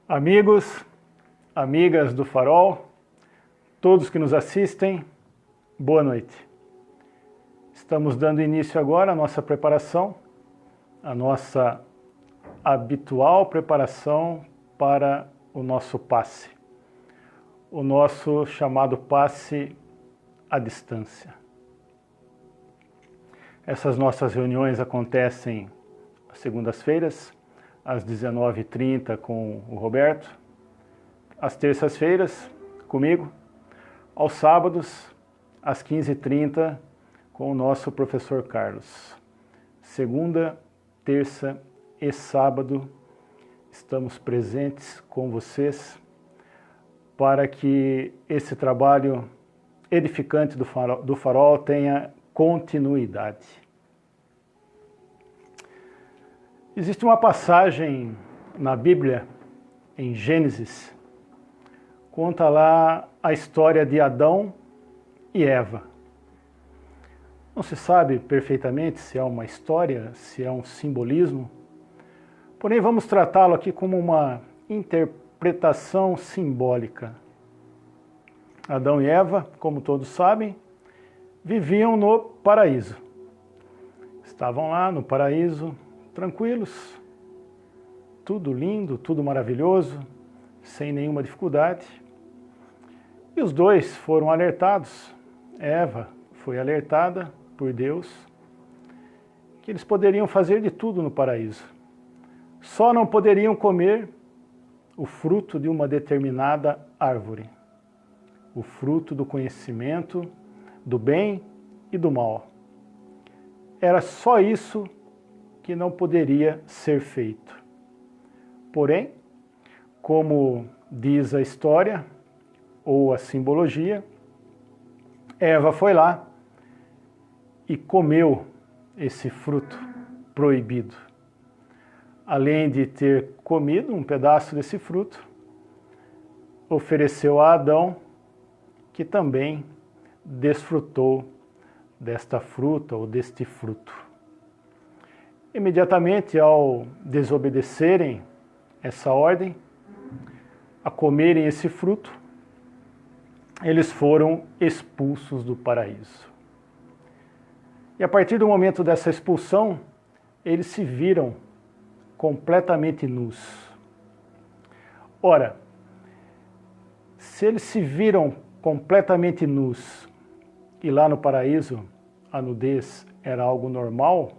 Amigos, amigas do Farol, todos que nos assistem, boa noite. Estamos dando início agora à nossa preparação, a nossa habitual preparação para o nosso passe, o nosso chamado passe à distância. Essas nossas reuniões acontecem às segundas-feiras, às 19h30 com o Roberto, às terças-feiras comigo, aos sábados, às 15h30 com o nosso professor Carlos. Segunda, terça e sábado estamos presentes com vocês para que esse trabalho edificante do Farol tenha continuidade. Existe uma passagem na Bíblia, em Gênesis, conta lá a história de Adão e Eva. Não se sabe perfeitamente se é uma história, se é um simbolismo, porém vamos tratá-lo aqui como uma interpretação simbólica. Adão e Eva, como todos sabem, viviam no paraíso. Estavam lá no paraíso, tranquilos, tudo lindo, tudo maravilhoso, sem nenhuma dificuldade. E os dois foram alertados, Eva foi alertada por Deus, que eles poderiam fazer de tudo no paraíso. Só não poderiam comer o fruto de uma determinada árvore, o fruto do conhecimento do bem e do mal. Era só isso que não poderia ser feito. Porém, como diz a história ou a simbologia, Eva foi lá e comeu esse fruto proibido. Além de ter comido um pedaço desse fruto, ofereceu a Adão, que também desfrutou desta fruta ou deste fruto. Imediatamente ao desobedecerem essa ordem, a comerem esse fruto, eles foram expulsos do paraíso. E a partir do momento dessa expulsão, eles se viram completamente nus. Ora, se eles se viram completamente nus e lá no paraíso a nudez era algo normal,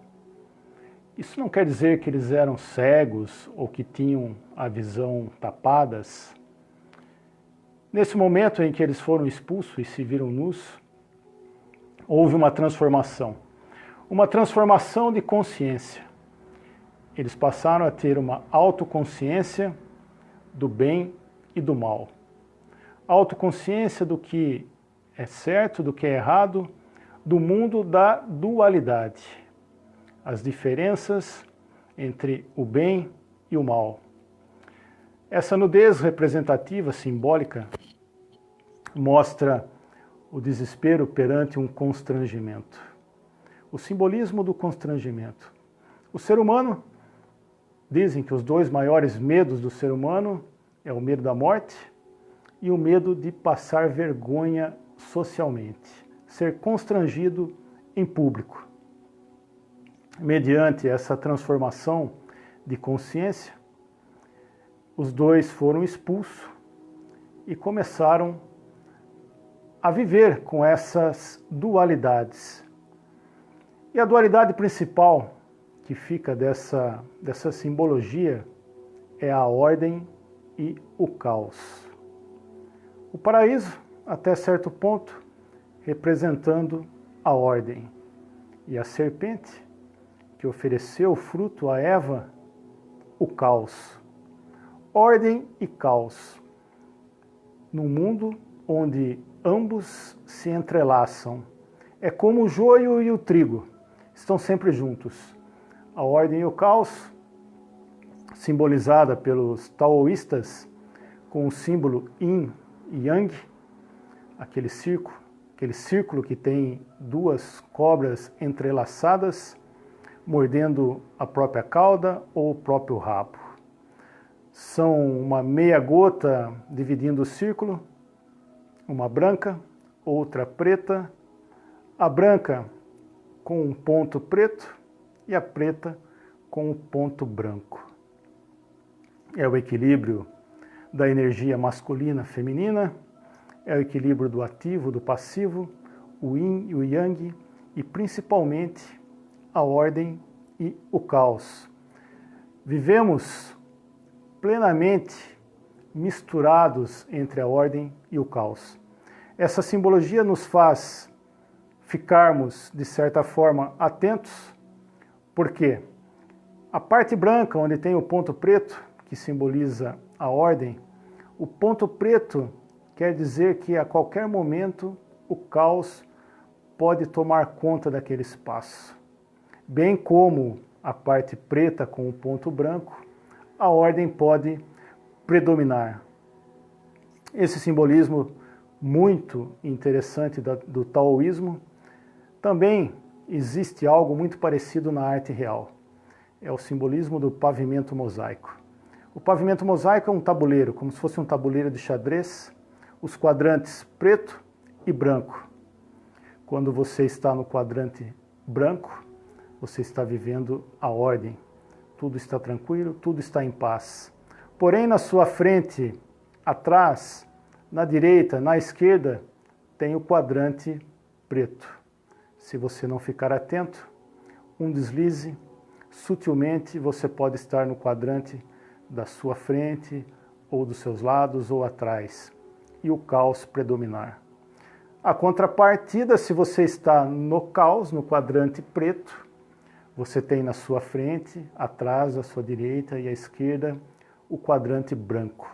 isso não quer dizer que eles eram cegos ou que tinham a visão tapadas. Nesse momento em que eles foram expulsos e se viram nus, houve uma transformação de consciência. Eles passaram a ter uma autoconsciência do bem e do mal. Autoconsciência do que é certo, do que é errado, do mundo da dualidade. As diferenças entre o bem e o mal. Essa nudez representativa, simbólica, mostra o desespero perante um constrangimento. O simbolismo do constrangimento. O ser humano, dizem que os dois maiores medos do ser humano é o medo da morte e o medo de passar vergonha socialmente, ser constrangido em público. Mediante essa transformação de consciência, os dois foram expulsos e começaram a viver com essas dualidades. E a dualidade principal que fica dessa simbologia é a ordem e o caos. O paraíso, até certo ponto, representando a ordem, e a serpente, que ofereceu o fruto a Eva, o caos. Ordem e caos. Num mundo onde ambos se entrelaçam. É como o joio e o trigo, estão sempre juntos. A ordem e o caos, simbolizada pelos taoístas, com o símbolo Yin e Yang, aquele círculo que tem duas cobras entrelaçadas, mordendo a própria cauda ou o próprio rabo. são uma meia gota dividindo o círculo, uma branca, outra preta, a branca com um ponto preto e a preta com um ponto branco. É o equilíbrio da energia masculina e feminina, é o equilíbrio do ativo, do passivo, o yin e o yang, e principalmente a ordem e o caos. Vivemos plenamente misturados entre a ordem e o caos. Essa simbologia nos faz ficarmos, de certa forma, atentos, porque a parte branca, onde tem o ponto preto, que simboliza a ordem, o ponto preto quer dizer que a qualquer momento o caos pode tomar conta daquele espaço. Bem como a parte preta com o ponto branco, a ordem pode predominar. Esse simbolismo muito interessante do taoísmo, também existe algo muito parecido na arte real. É o simbolismo do pavimento mosaico. O pavimento mosaico é um tabuleiro, como se fosse um tabuleiro de xadrez, os quadrantes preto e branco. Quando você está no quadrante branco, você está vivendo a ordem. Tudo está tranquilo, tudo está em paz. Porém, na sua frente, atrás, na direita, na esquerda, tem o quadrante preto. Se você não ficar atento, um deslize, sutilmente você pode estar no quadrante da sua frente, ou dos seus lados, ou atrás, e o caos predominar. A contrapartida, se você está no caos, no quadrante preto, você tem na sua frente, atrás, à sua direita e à esquerda, o quadrante branco.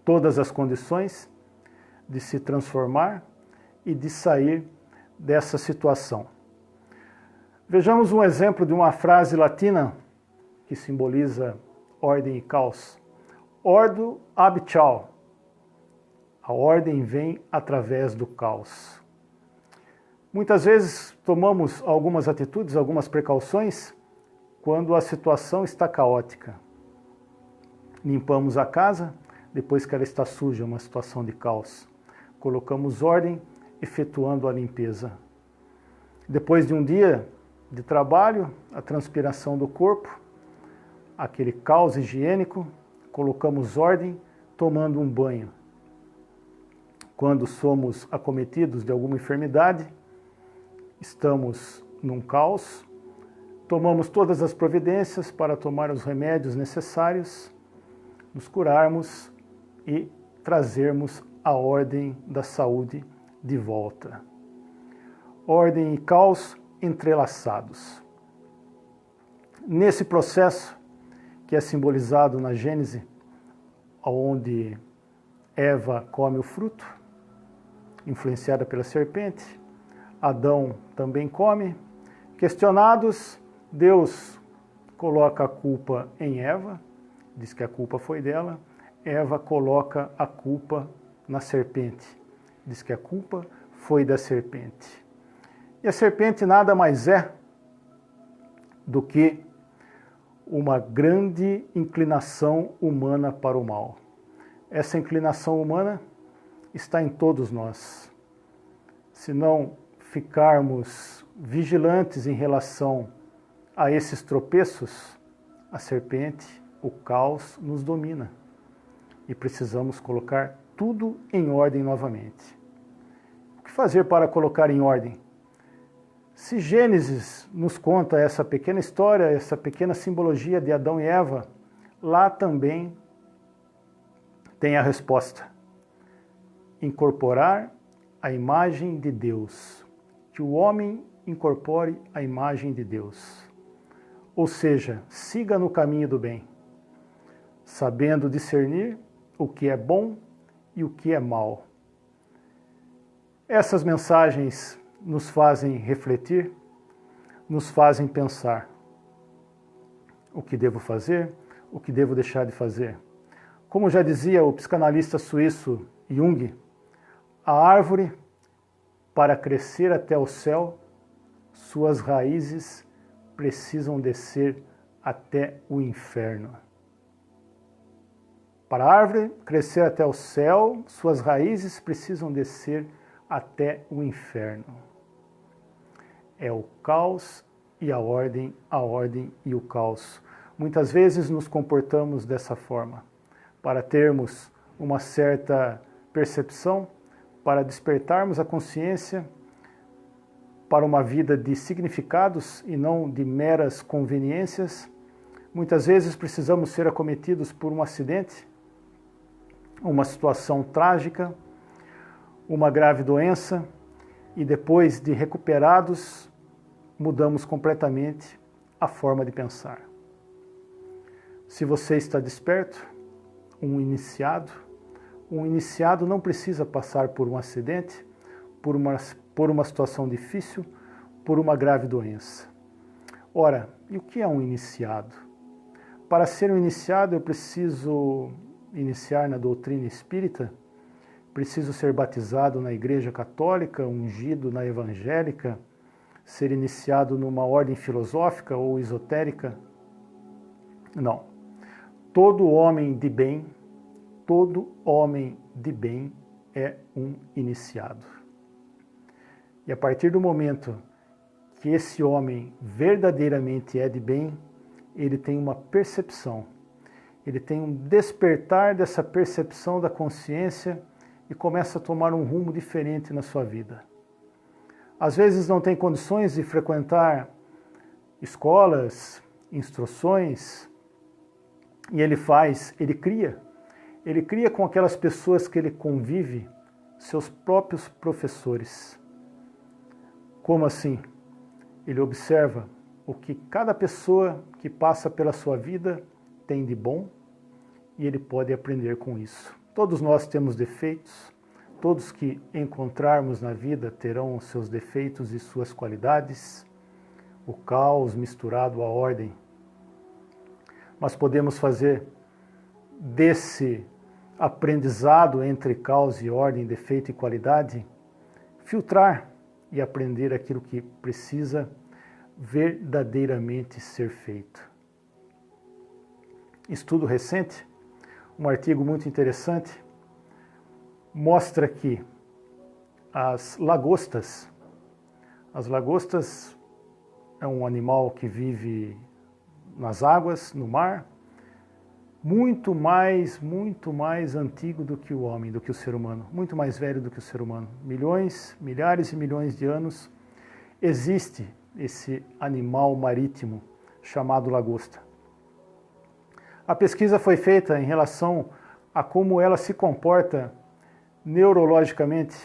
Todas as condições de se transformar e de sair dessa situação. Vejamos um exemplo de uma frase latina que simboliza ordem e caos. Ordo ab chao. A ordem vem através do caos. Muitas vezes tomamos algumas atitudes, algumas precauções, quando a situação está caótica. Limpamos a casa, depois que ela está suja, uma situação de caos. Colocamos ordem, efetuando a limpeza. Depois de um dia de trabalho, a transpiração do corpo, aquele caos higiênico, colocamos ordem, tomando um banho. Quando somos acometidos de alguma enfermidade, estamos num caos, tomamos todas as providências para tomar os remédios necessários, nos curarmos e trazermos a ordem da saúde de volta. Ordem e caos entrelaçados. Nesse processo, que é simbolizado na Gênese, onde Eva come o fruto, influenciada pela serpente, Adão também come. Questionados, Deus coloca a culpa em Eva, diz que a culpa foi dela. Eva coloca a culpa na serpente, diz que a culpa foi da serpente. E a serpente nada mais é do que uma grande inclinação humana para o mal. Essa inclinação humana está em todos nós. Se não ficarmos vigilantes em relação a esses tropeços, a serpente, o caos nos domina. E precisamos colocar tudo em ordem novamente. O que fazer para colocar em ordem? Se Gênesis nos conta essa pequena história, essa pequena simbologia de Adão e Eva, lá também tem a resposta. Incorporar a imagem de Deus. Que o homem incorpore a imagem de Deus. Ou seja, siga no caminho do bem, sabendo discernir o que é bom e o que é mal. Essas mensagens nos fazem refletir, nos fazem pensar o que devo fazer, o que devo deixar de fazer. Como já dizia o psicanalista suíço Jung, a árvore, para crescer até o céu, suas raízes precisam descer até o inferno. Para a árvore crescer até o céu, suas raízes precisam descer até o inferno. É o caos e a ordem e o caos. Muitas vezes nos comportamos dessa forma, para termos uma certa percepção, para despertarmos a consciência para uma vida de significados e não de meras conveniências. Muitas vezes precisamos ser acometidos por um acidente, uma situação trágica, uma grave doença, e depois de recuperados, mudamos completamente a forma de pensar. Se você está desperto, um iniciado não precisa passar por um acidente, por uma situação difícil, por uma grave doença. Ora, e o que é um iniciado? Para ser um iniciado, eu preciso iniciar na doutrina espírita, preciso ser batizado na Igreja Católica, ungido na Evangélica, ser iniciado numa ordem filosófica ou esotérica? Não. Todo homem de bem é um iniciado. E a partir do momento que esse homem verdadeiramente é de bem, ele tem uma percepção, ele tem um despertar dessa percepção da consciência e começa a tomar um rumo diferente na sua vida. Às vezes não tem condições de frequentar escolas, instruções, e ele cria com aquelas pessoas que ele convive seus próprios professores. Como assim? Ele observa o que cada pessoa que passa pela sua vida tem de bom e ele pode aprender com isso. Todos nós temos defeitos, todos que encontrarmos na vida terão os seus defeitos e suas qualidades, o caos misturado à ordem. Mas podemos fazer desse aprendizado entre caos e ordem, defeito e qualidade, filtrar e aprender aquilo que precisa verdadeiramente ser feito. Estudo recente, um artigo muito interessante, mostra que as lagostas é um animal que vive nas águas, no mar, muito mais antigo do que o homem, do que o ser humano, muito mais velho do que o ser humano. Milhares e milhões de anos existe esse animal marítimo chamado lagosta. A pesquisa foi feita em relação a como ela se comporta neurologicamente.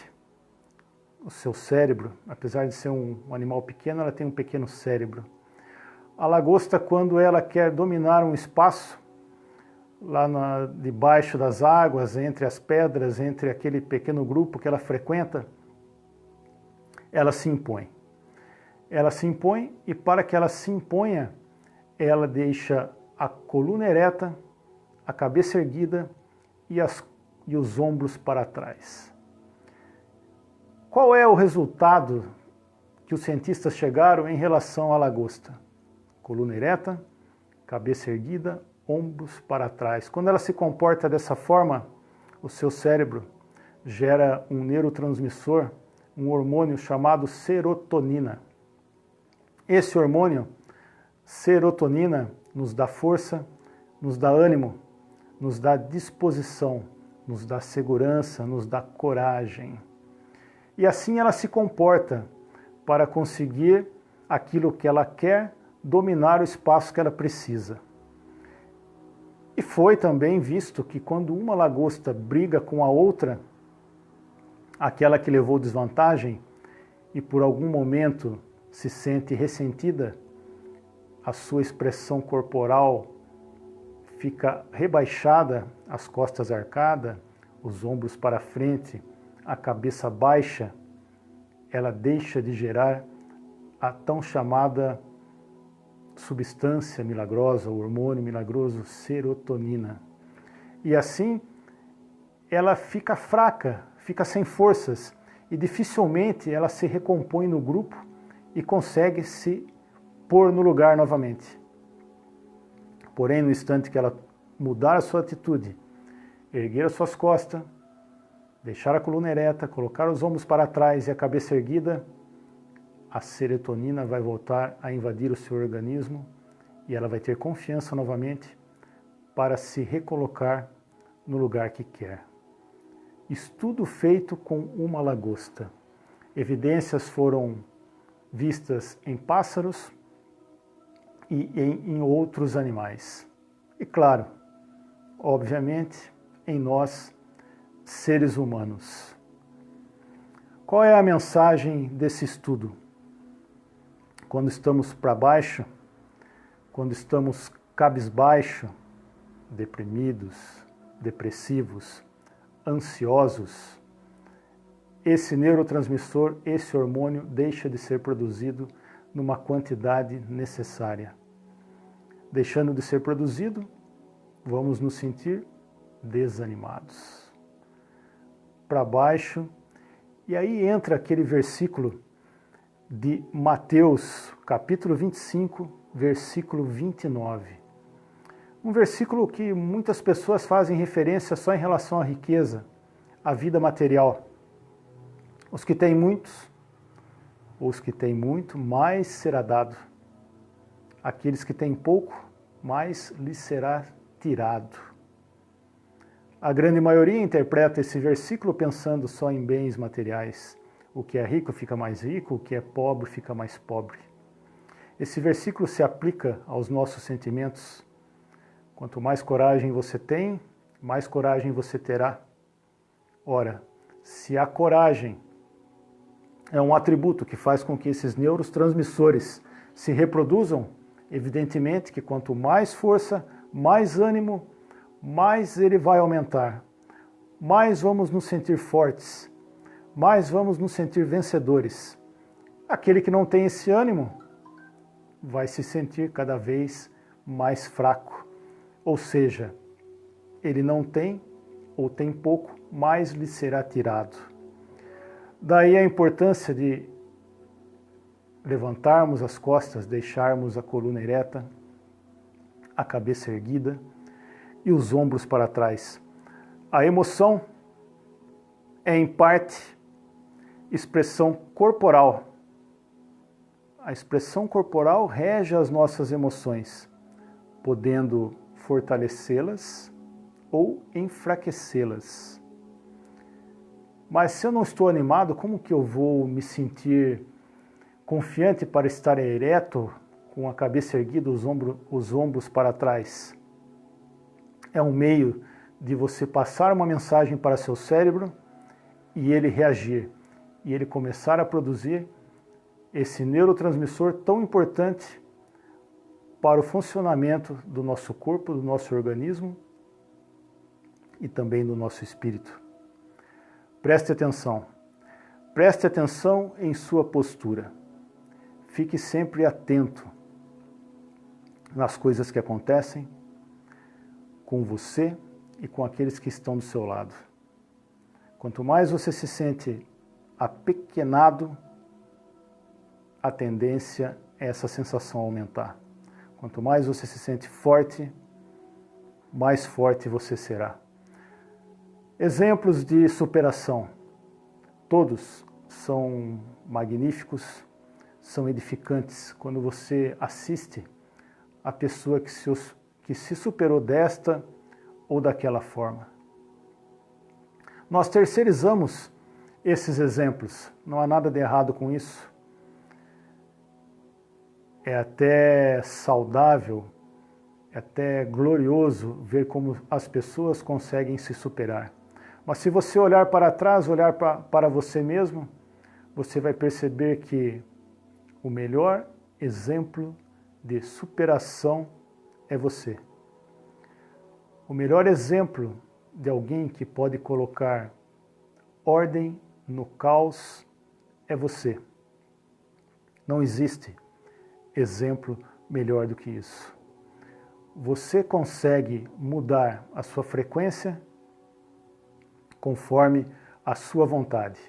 O seu cérebro, apesar de ser um animal pequeno, ela tem um pequeno cérebro. A lagosta, quando ela quer dominar um espaço, lá debaixo das águas, entre as pedras, entre aquele pequeno grupo que ela frequenta, ela se impõe. Ela se impõe e para que ela se imponha, ela deixa a coluna ereta, a cabeça erguida e os ombros para trás. Qual é o resultado que os cientistas chegaram em relação à lagosta? Coluna ereta, cabeça erguida, ombros para trás. Quando ela se comporta dessa forma, o seu cérebro gera um neurotransmissor, um hormônio chamado serotonina. Esse hormônio, serotonina, nos dá força, nos dá ânimo, nos dá disposição, nos dá segurança, nos dá coragem. E assim ela se comporta para conseguir aquilo que ela quer, dominar o espaço que ela precisa. E foi também visto que quando uma lagosta briga com a outra, aquela que levou desvantagem e por algum momento se sente ressentida, a sua expressão corporal fica rebaixada, as costas arcadas, os ombros para frente, a cabeça baixa, ela deixa de gerar a tão chamada substância milagrosa, o hormônio milagroso serotonina. E assim ela fica fraca, fica sem forças e dificilmente ela se recompõe no grupo e consegue se pôr no lugar novamente. Porém, no instante que ela mudar a sua atitude, erguer as suas costas, deixar a coluna ereta, colocar os ombros para trás e a cabeça erguida, a serotonina vai voltar a invadir o seu organismo e ela vai ter confiança novamente para se recolocar no lugar que quer. Estudo feito com uma lagosta. Evidências foram vistas em pássaros e em outros animais. E claro, obviamente, em nós, seres humanos. Qual é a mensagem desse estudo? Quando estamos para baixo, quando estamos cabisbaixo, deprimidos, depressivos, ansiosos, esse neurotransmissor, esse hormônio deixa de ser produzido numa quantidade necessária. Deixando de ser produzido, vamos nos sentir desanimados. Para baixo, e aí entra aquele versículo de Mateus, capítulo 25, versículo 29. Um versículo que muitas pessoas fazem referência só em relação à riqueza, à vida material. Os que têm muitos, os que têm muito, mais será dado. Aqueles que têm pouco, mais lhes será tirado. A grande maioria interpreta esse versículo pensando só em bens materiais. O que é rico fica mais rico, o que é pobre fica mais pobre. Esse versículo se aplica aos nossos sentimentos. Quanto mais coragem você tem, mais coragem você terá. Ora, se a coragem é um atributo que faz com que esses neurotransmissores se reproduzam, evidentemente que quanto mais força, mais ânimo, mais ele vai aumentar. Mais vamos nos sentir fortes, mais vamos nos sentir vencedores. Aquele que não tem esse ânimo vai se sentir cada vez mais fraco. Ou seja, ele não tem ou tem pouco, mais lhe será tirado. Daí a importância de levantarmos as costas, deixarmos a coluna ereta, a cabeça erguida e os ombros para trás. A emoção é, em parte, expressão corporal. A expressão corporal rege as nossas emoções, podendo fortalecê-las ou enfraquecê-las. Mas se eu não estou animado, como que eu vou me sentir confiante para estar ereto, com a cabeça erguida, os ombros para trás? É um meio de você passar uma mensagem para seu cérebro e ele reagir, e ele começar a produzir esse neurotransmissor tão importante para o funcionamento do nosso corpo, do nosso organismo e também do nosso espírito. Preste atenção em sua postura. Fique sempre atento nas coisas que acontecem com você e com aqueles que estão do seu lado. Quanto mais você se sente apequenado, a tendência é essa sensação aumentar. Quanto mais você se sente forte, mais forte você será. Exemplos de superação. Todos são magníficos, são edificantes. Quando você assiste a pessoa que se superou desta ou daquela forma. Nós terceirizamos esses exemplos. Não há nada de errado com isso. É até saudável, é até glorioso ver como as pessoas conseguem se superar. Mas se você olhar para trás, olhar para você mesmo, você vai perceber que o melhor exemplo de superação é você. O melhor exemplo de alguém que pode colocar ordem no caos é você. Não existe exemplo melhor do que isso. Você consegue mudar a sua frequência conforme a sua vontade.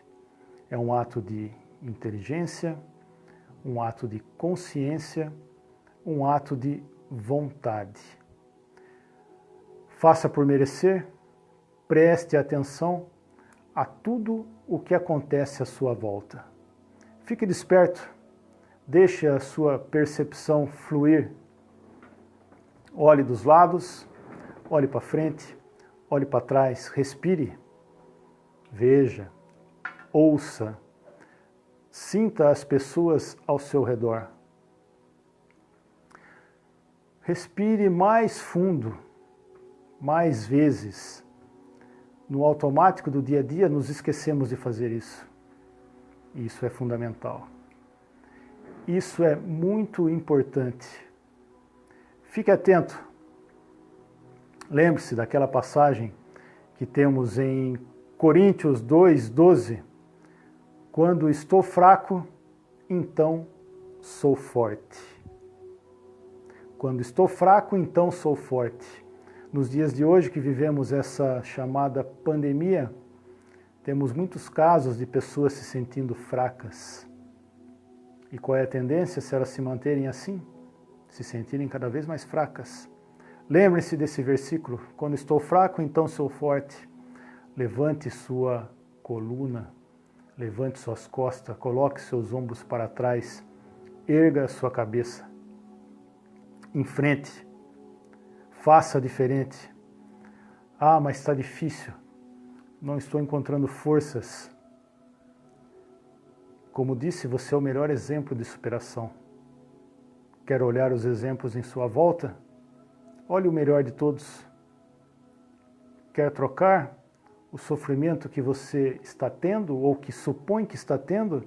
É um ato de inteligência, um ato de consciência, um ato de vontade. Faça por merecer, preste atenção a tudo o que acontece à sua volta. Fique desperto, deixe a sua percepção fluir. Olhe dos lados, olhe para frente, olhe para trás, respire, veja, ouça, sinta as pessoas ao seu redor. Respire mais fundo, mais vezes. No automático do dia a dia, nos esquecemos de fazer isso. Isso é fundamental. Isso é muito importante. Fique atento. Lembre-se daquela passagem que temos em Coríntios 2:12. Quando estou fraco, então sou forte. Quando estou fraco, então sou forte. Nos dias de hoje que vivemos essa chamada pandemia, temos muitos casos de pessoas se sentindo fracas. E qual é a tendência se elas se manterem assim? Se sentirem cada vez mais fracas. Lembre-se desse versículo, quando estou fraco, então sou forte. Levante sua coluna, levante suas costas, coloque seus ombros para trás, erga sua cabeça. Enfrente, faça diferente. Ah, mas está difícil, não estou encontrando forças. Como disse, você é o melhor exemplo de superação. Quer olhar os exemplos em sua volta? Olhe o melhor de todos. Quer trocar o sofrimento que você está tendo, ou que supõe que está tendo,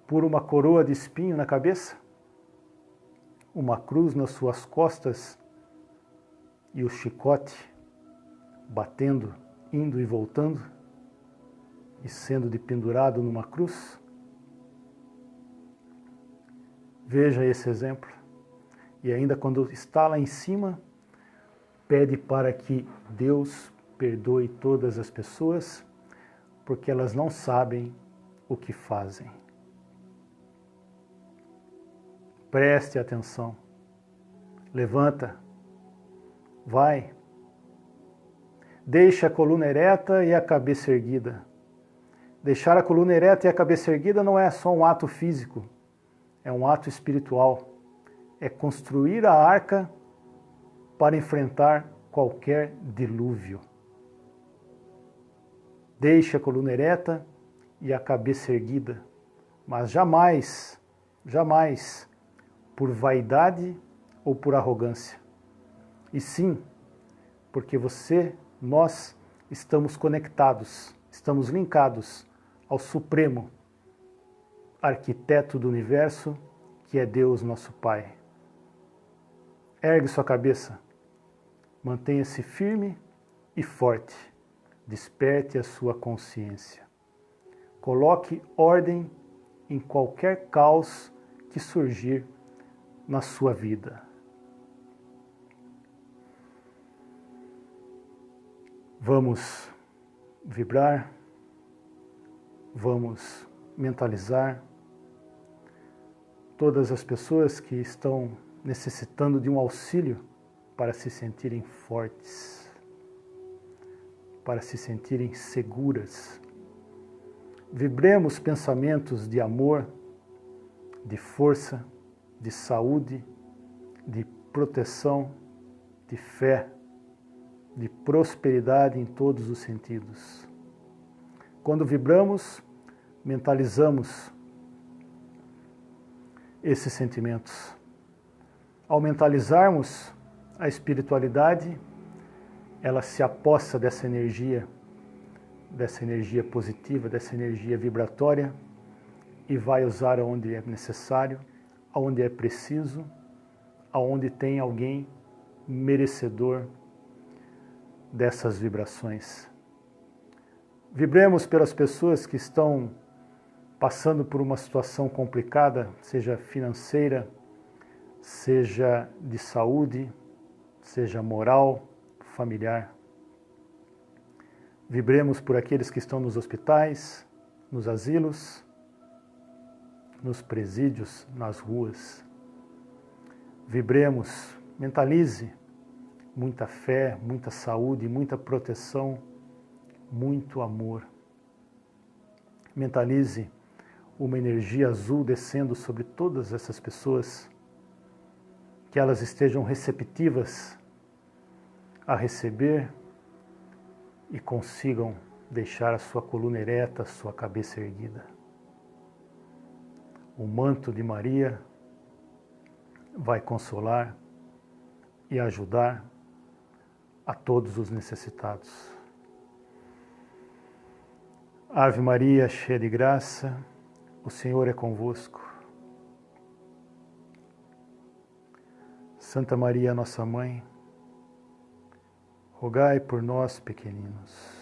por uma coroa de espinho na cabeça? Uma cruz nas suas costas e o chicote batendo, indo e voltando, e sendo dependurado numa cruz? Veja esse exemplo. E ainda quando está lá em cima, pede para que Deus perdoe todas as pessoas, porque elas não sabem o que fazem. Preste atenção. Levanta. Vai. Deixa a coluna ereta e a cabeça erguida. Deixar a coluna ereta e a cabeça erguida não é só um ato físico, é um ato espiritual. É construir a arca para enfrentar qualquer dilúvio. Deixe a coluna ereta e a cabeça erguida, mas jamais, jamais por vaidade ou por arrogância. E sim, porque nós estamos conectados, estamos linkados ao Supremo Arquiteto do Universo, que é Deus, nosso Pai. Ergue sua cabeça, mantenha-se firme e forte, desperte a sua consciência. Coloque ordem em qualquer caos que surgir na sua vida. Vamos vibrar, vamos mentalizar. Todas as pessoas que estão necessitando de um auxílio para se sentirem fortes, para se sentirem seguras. Vibremos pensamentos de amor, de força, de saúde, de proteção, de fé, de prosperidade em todos os sentidos. Quando vibramos, mentalizamos esses sentimentos. Ao mentalizarmos a espiritualidade, ela se apossa dessa energia positiva, dessa energia vibratória, e vai usar aonde é necessário, aonde é preciso, aonde tem alguém merecedor dessas vibrações. Vibremos pelas pessoas que estão passando por uma situação complicada, seja financeira, seja de saúde, seja moral, familiar. Vibremos por aqueles que estão nos hospitais, nos asilos, nos presídios, nas ruas. Vibremos, mentalize muita fé, muita saúde, muita proteção muito amor. Mentalize uma energia azul descendo sobre todas essas pessoas, que elas estejam receptivas a receber e consigam deixar a sua coluna ereta, a sua cabeça erguida. O manto de Maria vai consolar e ajudar a todos os necessitados. Ave Maria, cheia de graça, o Senhor é convosco. Santa Maria, nossa Mãe, rogai por nós, pequeninos.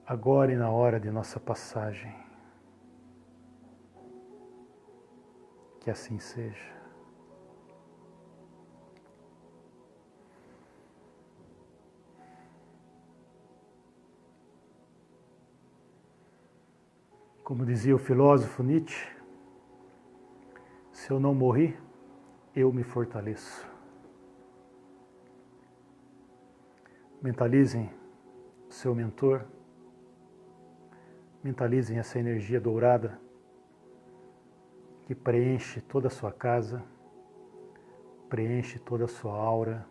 Agora e na hora de nossa passagem. Que assim seja. Como dizia o filósofo Nietzsche, se eu não morri, eu me fortaleço. Mentalizem o seu mentor, mentalizem essa energia dourada que preenche toda a sua casa, preenche toda a sua aura,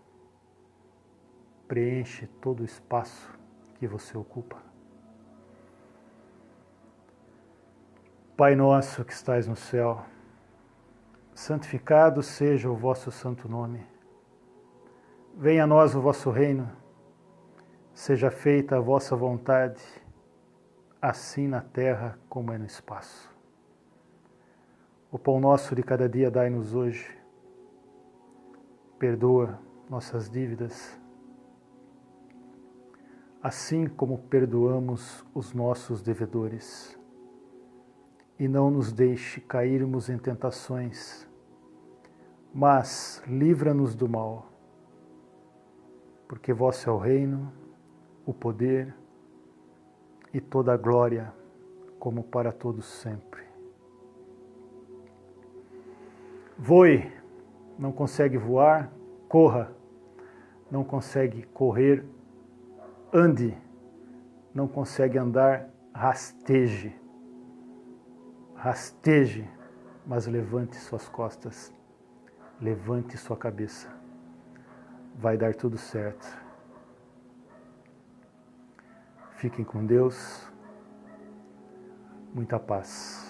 preenche todo o espaço que você ocupa. Pai nosso que estais no céu, santificado seja o vosso santo nome. Venha a nós o vosso reino, seja feita a vossa vontade, assim na terra como é no espaço. O pão nosso de cada dia dai-nos hoje. Perdoa nossas dívidas, assim como perdoamos os nossos devedores. E não nos deixe cairmos em tentações, mas livra-nos do mal, porque vosso é o reino, o poder e toda a glória, como para todos sempre. Voe, não consegue voar, corra, não consegue correr, ande, não consegue andar, rasteje. Rasteje, mas levante suas costas, levante sua cabeça. Vai dar tudo certo. Fiquem com Deus. Muita paz.